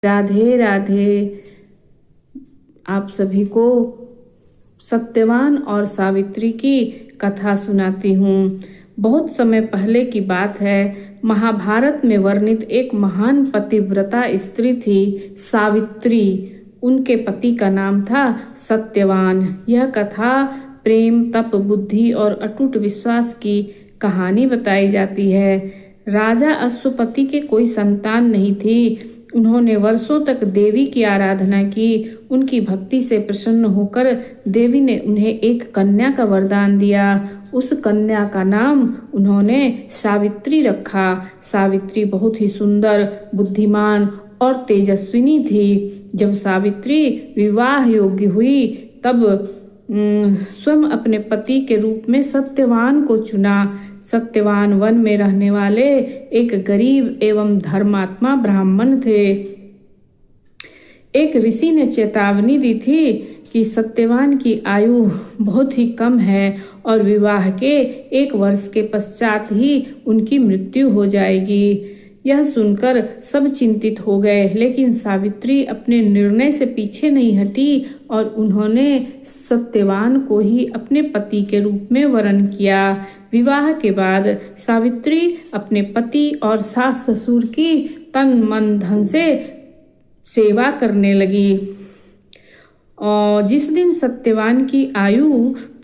राधे राधे। आप सभी को सत्यवान और सावित्री की कथा सुनाती हूँ। बहुत समय पहले की बात है। महाभारत में वर्णित एक महान पतिव्रता स्त्री थी सावित्री। उनके पति का नाम था सत्यवान। यह कथा प्रेम, तप, बुद्धि और अटूट विश्वास की कहानी बताई जाती है। राजा अश्वपति के कोई संतान नहीं थी। उन्होंने वर्षों तक देवी की आराधना की। उनकी भक्ति से प्रसन्न होकर देवी ने उन्हें एक कन्या का वरदान दिया। उस कन्या का नाम उन्होंने सावित्री रखा। सावित्री बहुत ही सुंदर, बुद्धिमान और तेजस्विनी थी। जब सावित्री विवाह योग्य हुई तब स्वयं अपने पति के रूप में सत्यवान को चुना। सत्यवान वन में रहने वाले एक गरीब एवं धर्मात्मा ब्राह्मण थे। एक ऋषि ने चेतावनी दी थी कि सत्यवान की आयु बहुत ही कम है और विवाह के 1 वर्ष के पश्चात ही उनकी मृत्यु हो जाएगी। यह सुनकर सब चिंतित हो गए, लेकिन सावित्री अपने निर्णय से पीछे नहीं हटी और उन्होंने सत्यवान को ही अपने पति के रूप में वरण किया। विवाह के बाद सावित्री अपने पति और सास ससुर की तन मन धन से सेवा करने लगी। और जिस दिन सत्यवान की आयु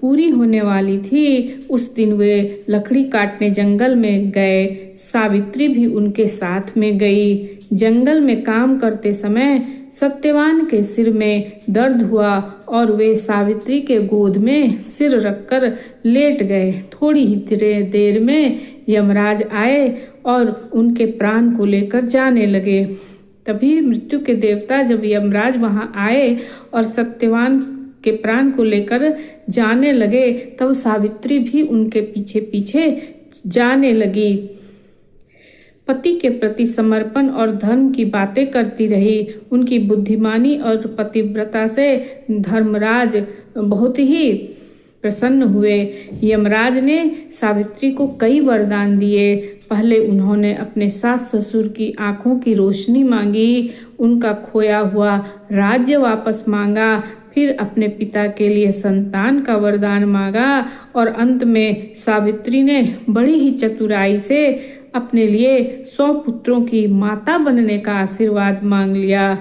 पूरी होने वाली थी, उस दिन वे लकड़ी काटने जंगल में गए। सावित्री भी उनके साथ में गई। जंगल में काम करते समय सत्यवान के सिर में दर्द हुआ और वे सावित्री के गोद में सिर रखकर लेट गए। थोड़ी ही देर में यमराज आए और उनके प्राण को लेकर जाने लगे। तभी मृत्यु के देवता जब यमराज वहां आए और सत्यवान के प्राण को लेकर जाने लगे, तब सावित्री भी उनके पीछे पीछे जाने लगी। पति के प्रति समर्पण और धर्म की बातें करती रही। उनकी बुद्धिमानी और पतिव्रता से धर्मराज बहुत ही प्रसन्न हुए। यमराज ने सावित्री को कई वरदान दिए। पहले उन्होंने अपने सास ससुर की आंखों की रोशनी मांगी, उनका खोया हुआ राज्य वापस मांगा, फिर अपने पिता के लिए संतान का वरदान मांगा और अंत में सावित्री ने बड़ी ही चतुराई से अपने लिए 100 पुत्रों की माता बनने का आशीर्वाद मांग लिया।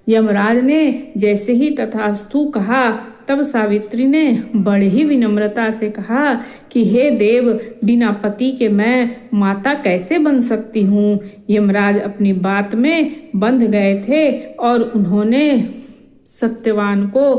यमराज ने जैसे ही तथास्तु कहा, तब सावित्री ने बड़े ही विनम्रता से कहा कि हे देव, बिना पति के मैं माता कैसे बन सकती हूँ। यमराज अपनी बात में बंध गए थे और उन्होंने सत्यवान को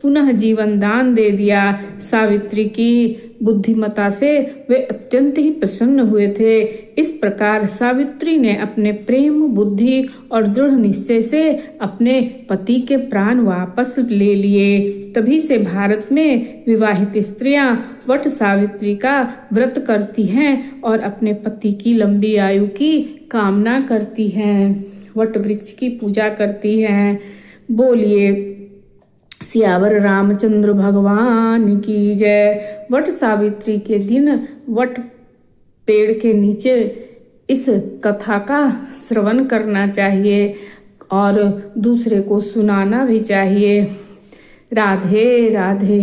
पुनः जीवन दान दे दिया। सावित्री की बुद्धिमता से वे अत्यंत ही प्रसन्न हुए थे। इस प्रकार सावित्री ने अपने प्रेम, बुद्धि और दृढ़ निश्चय से अपने पति के प्राण वापस ले लिए। तभी से भारत में विवाहित स्त्रियां वट सावित्री का व्रत करती हैं और अपने पति की लंबी आयु की कामना करती हैं, वट वृक्ष की पूजा करती हैं। बोलिए सियावर रामचंद्र भगवान की जय। वट सावित्री के दिन वट पेड़ के नीचे इस कथा का श्रवण करना चाहिए और दूसरे को सुनाना भी चाहिए। राधे राधे।